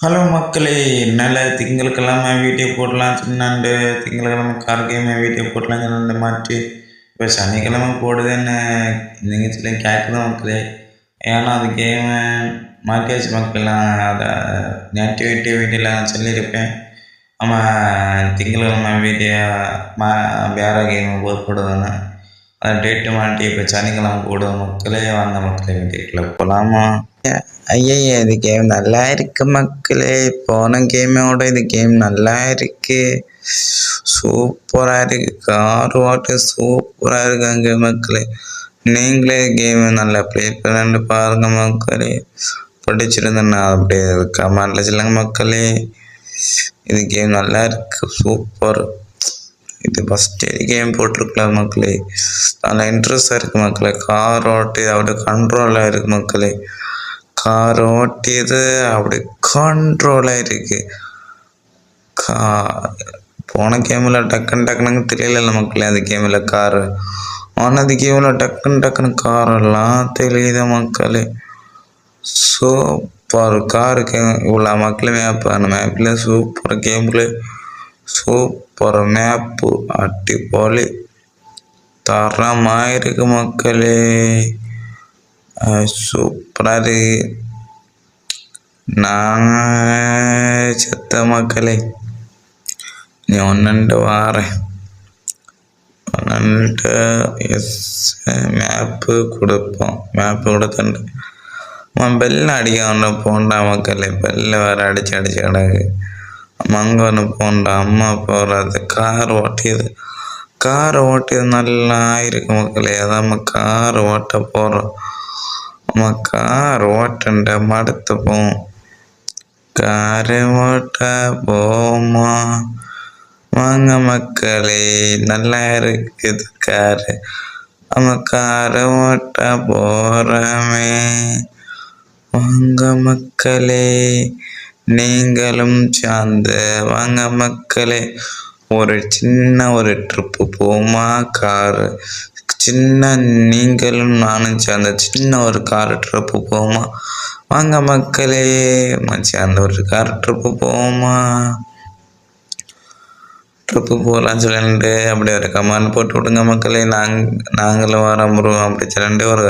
Hello மக்களே! என்னால திங்கட்கிழமை வீடியோ போடலாம் சொன்னாண்டு, திங்கட்கிழமை கார் கேம் வீடியோ போடலாம்னு சொன்னாண்டு மாற்றி, இப்போ சனிக்கிழமை போடுதுன்னு நீங்கள் சொல்லி கேட்குது மக்களே. ஏன்னா அது கேமு மாற்றியாச்சு மக்கள்லாம். அதை நேட்டிவிட்டி வீடியோவில் நான் சொல்லியிருப்பேன். ஆமாம், திங்கட்கிழமை வீடியோ வேறு கேம் போடுதுன்னு அந்த டேட்டு மாட்டி இப்போ சனிக்கிழமை போடுவோம் மக்களே. வாங்க மக்களே, வீடியோக்குள்ளே போகலாமா? ஐயய்ய, இது கேம் நல்லா இருக்கு மக்களே. போன கேமோட இது கேம் நல்லா இருக்கு. சூப்பரா இருக்கு. கார் ஓட்ட சூப்பரா இருக்காங்க மக்களே. நீங்களே கேம் நல்லா ப்ளே பண்ணி பாருங்க மக்களே. பிடிச்சிருந்தேன்னா அப்படியே கமெண்ட்ல சொல்லுங்க மக்களே. இது கேம் நல்லா இருக்கு, சூப்பர். இது ஃபஸ்ட் கேம் போட்டிருக்கலாம் மக்களே. நல்லா இன்ட்ரெஸ்டாக இருக்கு மக்களே. கார் ஓட்டி அப்படியே கண்ட்ரோலாக இருக்கு மக்களே. கார் ஓட்டியது அப்படி கண்ட்ரோலாக இருக்கு. போன கேமில் டக்குன்னு தெரியல மக்களே. அந்த கேமில் காரு ஆனால் அந்த கேமில் டக்குன்னு காரெல்லாம் தெரியுது மக்களே. சூப்பர். காருக்கு இவ்வளோ மக்கள் மேப்பு, அந்த மேப்பில் சூப்பர் கேமில் சூப்பர் மேப்பு, அடிப்பொலி, தரமாக இருக்கு மக்களே. சூப்பராக இருக்கு. நான் செத்த மக்களே. நீ ஒன்றுண்டு வாரேன். ஒன்றுண்டு மேப்பு கொடுப்போம். மேப்பு கொடுத்துண்டு பெல்ல அடிக்க ஒன்று போண்டா மக்களே. பெல்ல வேறு அடிச்சு கிடக்கு. அங்கே ஒன்று போண்டா. அம்மா போகிறது கார் ஓட்டியது நல்லா இருக்கு மக்களே. அதான் நம்ம கார் ஓட்ட போகிறோம். நம்ம கார் ஓட்டண்ட மடுத்து போவோம். காரு ஓட்ட போமா வாங்க மக்களே. நல்லா இருக்குது காரு. நம்ம காரு ஓட்ட போறமே வாங்க மக்களே. நீங்களும் சார்ந்து வாங்க மக்களே. ஒரு ட்ரிப்பு போமா காரு. நீங்களும் நானும் சேர்ந்த சின்ன ஒரு கார் ட்ரிப்பு போமா வாங்க மக்களே. சேர்ந்த ஒரு கார் ட்ரிப்பு போமா. ட்ரிப்பு போகலான்னு சொல்லிட்டு அப்படி ஒரு கமெண்ட் போட்டு விடுங்க மக்களே. நாங்களும் வரோம் ப்ரோ அப்படி சொல்லிட்டு ஒரு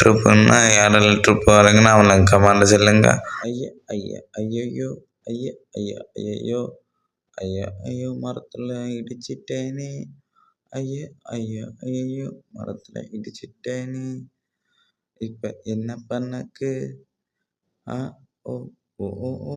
ட்ரிப்புன்னா யாரெல்லாம் ட்ரிப்பு வரீங்கன்னா அவங்கள கமெண்ட் சொல்லுங்க. ஐயோ ஐயோ மரத்தில் இடிச்சிட்டேனே. ஐயோ மரத்தில் இடிச்சிட்டேனே. இப்போ என்ன பண்ணக்கு? ஓ ஓ ஓ